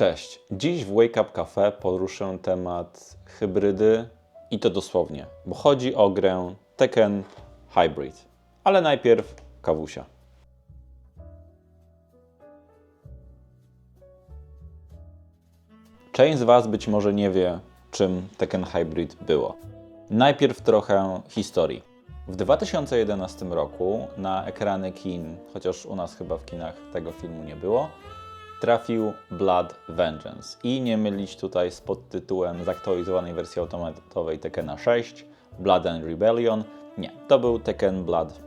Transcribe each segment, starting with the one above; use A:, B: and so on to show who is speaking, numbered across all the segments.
A: Cześć, dziś w Wake Up Cafe poruszę temat hybrydy i to dosłownie, bo chodzi o grę Tekken Hybrid. Ale najpierw kawusia. Część z Was być może nie wie, czym Tekken Hybrid było. Najpierw trochę historii. W 2011 roku na ekrany kin, chociaż u nas chyba w kinach tego filmu nie było, trafił Blood Vengeance. I nie mylić tutaj z podtytułem zaktualizowanej wersji automatowej Tekkena 6, Blood and Rebellion. Nie, to był Tekken Blood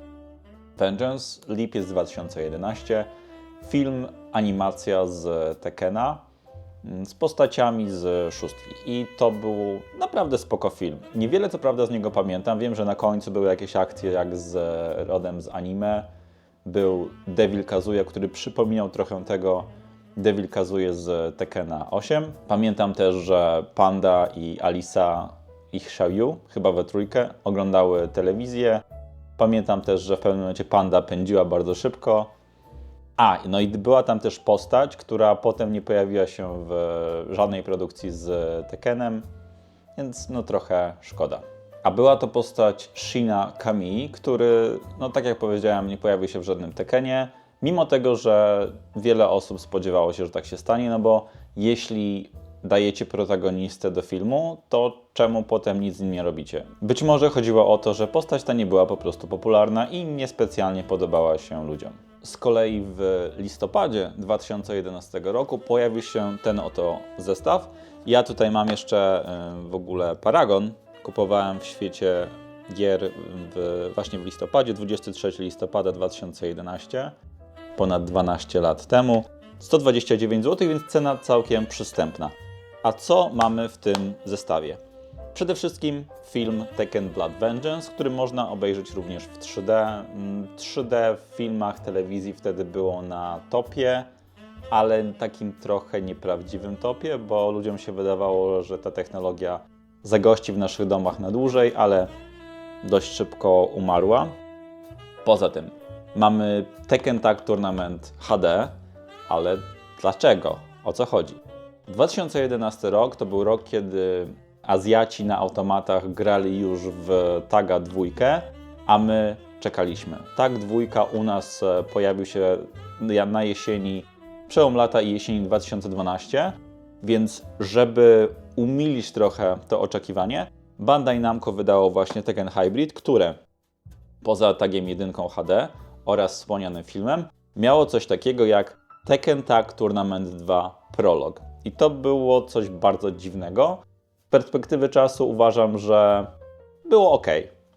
A: Vengeance, lipiec 2011. Film, animacja z Tekkena, z postaciami z szóstki. I to był naprawdę spoko film. Niewiele co prawda z niego pamiętam. Wiem, że na końcu były jakieś akcje jak rodem z anime. Był Devil Kazuya, który przypominał trochę tego Devil Kazuya z Tekkena 8. Pamiętam też, że Panda i Alisa i Xiaoyu, chyba we trójkę, oglądały telewizję. Pamiętam też, że w pewnym momencie Panda pędziła bardzo szybko. No i była tam też postać, która potem nie pojawiła się w żadnej produkcji z Tekkenem, więc no trochę szkoda. A była to postać Shina Kamii, który, no tak jak powiedziałem, nie pojawił się w żadnym Tekkenie, mimo tego, że wiele osób spodziewało się, że tak się stanie, no bo jeśli dajecie protagonistę do filmu, to czemu potem nic z nim nie robicie? Być może chodziło o to, że postać ta nie była po prostu popularna i niespecjalnie podobała się ludziom. Z kolei w listopadzie 2011 roku pojawił się ten oto zestaw. Ja tutaj mam jeszcze w ogóle paragon. Kupowałem w świecie gier właśnie w listopadzie, 23 listopada 2011, ponad 12 lat temu. 129 zł, więc cena całkiem przystępna. A co mamy w tym zestawie? Przede wszystkim film Tekken Blood Vengeance, który można obejrzeć również w 3D. 3D w filmach, telewizji wtedy było na topie, ale takim trochę nieprawdziwym topie, bo ludziom się wydawało, że ta technologia zagości w naszych domach na dłużej, ale dość szybko umarła. Poza tym mamy Tekken Tag Tournament HD, ale dlaczego? O co chodzi? 2011 rok to był rok, kiedy Azjaci na automatach grali już w Taga 2, a my czekaliśmy. Tag 2 u nas pojawił się na jesieni, przełom lata i jesieni 2012, więc żeby umilić trochę to oczekiwanie, Bandai Namco wydało właśnie Tekken Hybrid, które poza Tagiem 1 HD oraz wspomnianym filmem miało coś takiego jak Tekken Tag Tournament 2 Prolog. I to było coś bardzo dziwnego. Z perspektywy czasu uważam, że było ok.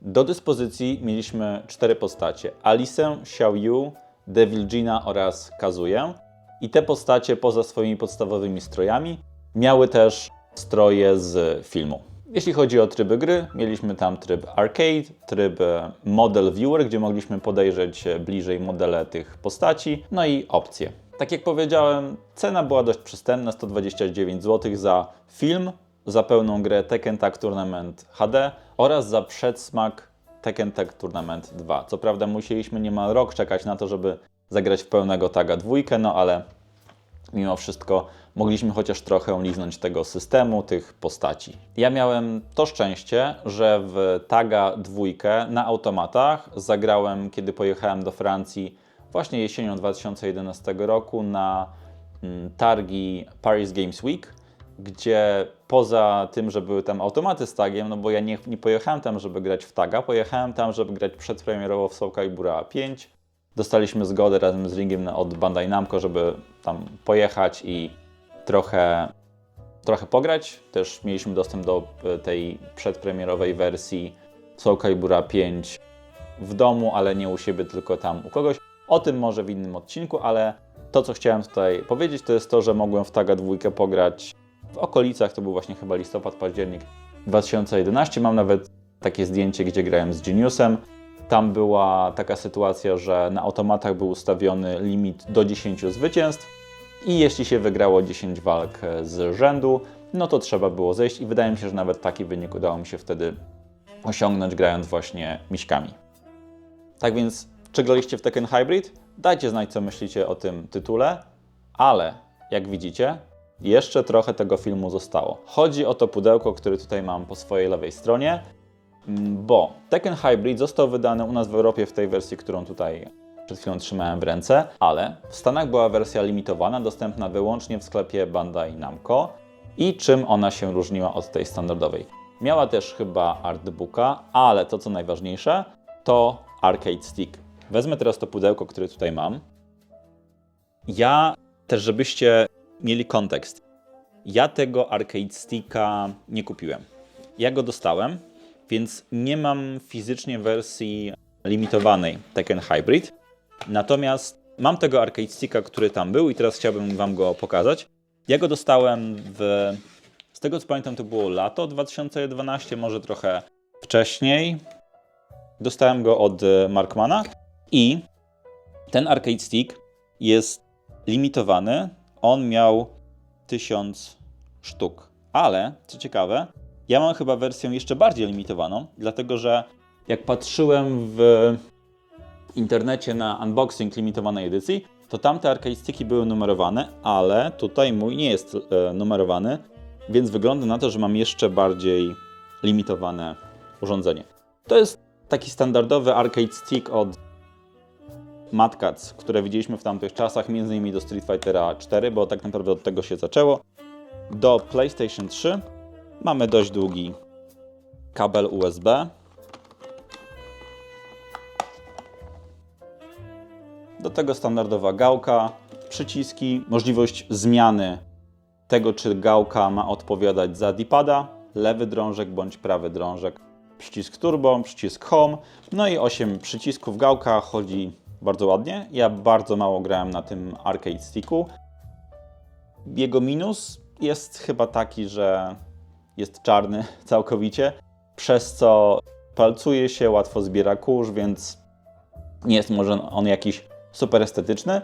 A: Do dyspozycji mieliśmy 4 postacie. Alisę, Xiaoyu, Devil Jina oraz Kazuję. I te postacie poza swoimi podstawowymi strojami miały też stroje z filmu. Jeśli chodzi o tryby gry, mieliśmy tam tryb arcade, tryb model viewer, gdzie mogliśmy podejrzeć bliżej modele tych postaci, no i opcje. Tak jak powiedziałem, cena była dość przystępna, 129 zł za film, za pełną grę Tekken Tag Tournament HD oraz za przedsmak Tekken Tag Tournament 2. Co prawda musieliśmy niemal rok czekać na to, żeby zagrać w pełnego Taga 2, no ale mimo wszystko mogliśmy chociaż trochę liznąć tego systemu, tych postaci. Ja miałem to szczęście, że w Taga 2 na automatach zagrałem, kiedy pojechałem do Francji właśnie jesienią 2011 roku na targi Paris Games Week, gdzie poza tym, że były tam automaty z tagiem, no bo ja nie pojechałem tam, żeby grać w taga, pojechałem tam, żeby grać przedpremierowo w Soul Calibura 5. Dostaliśmy zgodę razem z Ringiem od Bandai Namco, żeby tam pojechać i trochę pograć. Też mieliśmy dostęp do tej przedpremierowej wersji Soul Calibura 5 w domu, ale nie u siebie, tylko tam u kogoś. O tym może w innym odcinku, ale to, co chciałem tutaj powiedzieć, to jest to, że mogłem w Taga 2 pograć w okolicach, to był właśnie chyba listopad, październik 2011. Mam nawet takie zdjęcie, gdzie grałem z Geniusem. Tam była taka sytuacja, że na automatach był ustawiony limit do 10 zwycięstw i jeśli się wygrało 10 walk z rzędu, no to trzeba było zejść i wydaje mi się, że nawet taki wynik udało mi się wtedy osiągnąć grając właśnie miśkami. Tak więc, czy graliście w Tekken Hybrid? Dajcie znać, co myślicie o tym tytule, ale jak widzicie, jeszcze trochę tego filmu zostało. Chodzi o to pudełko, które tutaj mam po swojej lewej stronie, bo Tekken Hybrid został wydany u nas w Europie w tej wersji, którą tutaj przed chwilą trzymałem w ręce, ale w Stanach była wersja limitowana, dostępna wyłącznie w sklepie Bandai Namco. I czym ona się różniła od tej standardowej? Miała też chyba artbooka, ale to co najważniejsze, to arcade stick. Wezmę teraz to pudełko, które tutaj mam. Ja też, żebyście mieli kontekst, ja tego arcade sticka nie kupiłem. Ja go dostałem, więc nie mam fizycznie wersji limitowanej Tekken Hybrid. Natomiast mam tego arcade sticka, który tam był i teraz chciałbym Wam go pokazać. Ja go dostałem z tego co pamiętam, to było lato 2012, może trochę wcześniej. Dostałem go od Markmana i ten arcade stick jest limitowany. On miał 1000 sztuk. Ale, co ciekawe, ja mam chyba wersję jeszcze bardziej limitowaną, dlatego że jak patrzyłem w internecie na unboxing limitowanej edycji, to tamte arcade sticki były numerowane, ale tutaj mój nie jest numerowany, więc wygląda na to, że mam jeszcze bardziej limitowane urządzenie. To jest taki standardowy arcade stick od Mad Catz, które widzieliśmy w tamtych czasach, m.in. do Street Fightera 4, bo tak naprawdę od tego się zaczęło. Do PlayStation 3 mamy dość długi kabel USB. Do tego standardowa gałka, przyciski, możliwość zmiany tego, czy gałka ma odpowiadać za D-pada, lewy drążek bądź prawy drążek, przycisk turbo, przycisk home, no i 8 przycisków. Gałka chodzi bardzo ładnie. Ja bardzo mało grałem na tym arcade sticku. Jego minus jest chyba taki, że jest czarny całkowicie, przez co palcuje się, łatwo zbiera kurz, więc nie jest może on jakiś super estetyczny.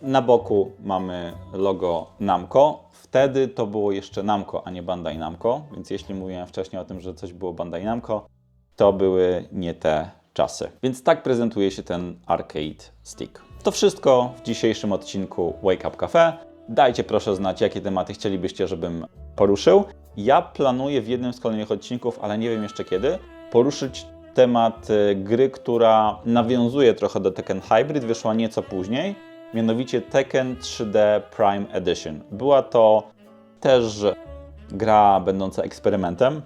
A: Na boku mamy logo Namco. Wtedy to było jeszcze Namco, a nie Bandai Namco, więc jeśli mówiłem wcześniej o tym, że coś było Bandai Namco, to były nie te czasy. Więc tak prezentuje się ten arcade stick. To wszystko w dzisiejszym odcinku Wake Up Cafe. Dajcie proszę znać, jakie tematy chcielibyście, żebym poruszył. Ja planuję w jednym z kolejnych odcinków, ale nie wiem jeszcze kiedy, poruszyć temat gry, która nawiązuje trochę do Tekken Hybrid, wyszła nieco później, mianowicie Tekken 3D Prime Edition. Była to też gra będąca eksperymentem,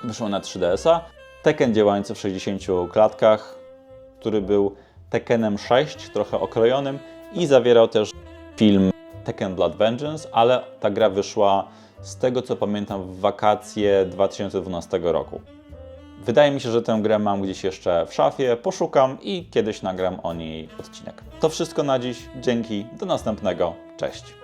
A: wyszła na 3DS-a, Tekken działający w 60 klatkach, który był Tekkenem 6, trochę okrojonym i zawierał też film Tekken Blood Vengeance, ale ta gra wyszła, z tego co pamiętam, w wakacje 2012 roku. Wydaje mi się, że tę grę mam gdzieś jeszcze w szafie, poszukam i kiedyś nagram o niej odcinek. To wszystko na dziś, dzięki, do następnego, cześć!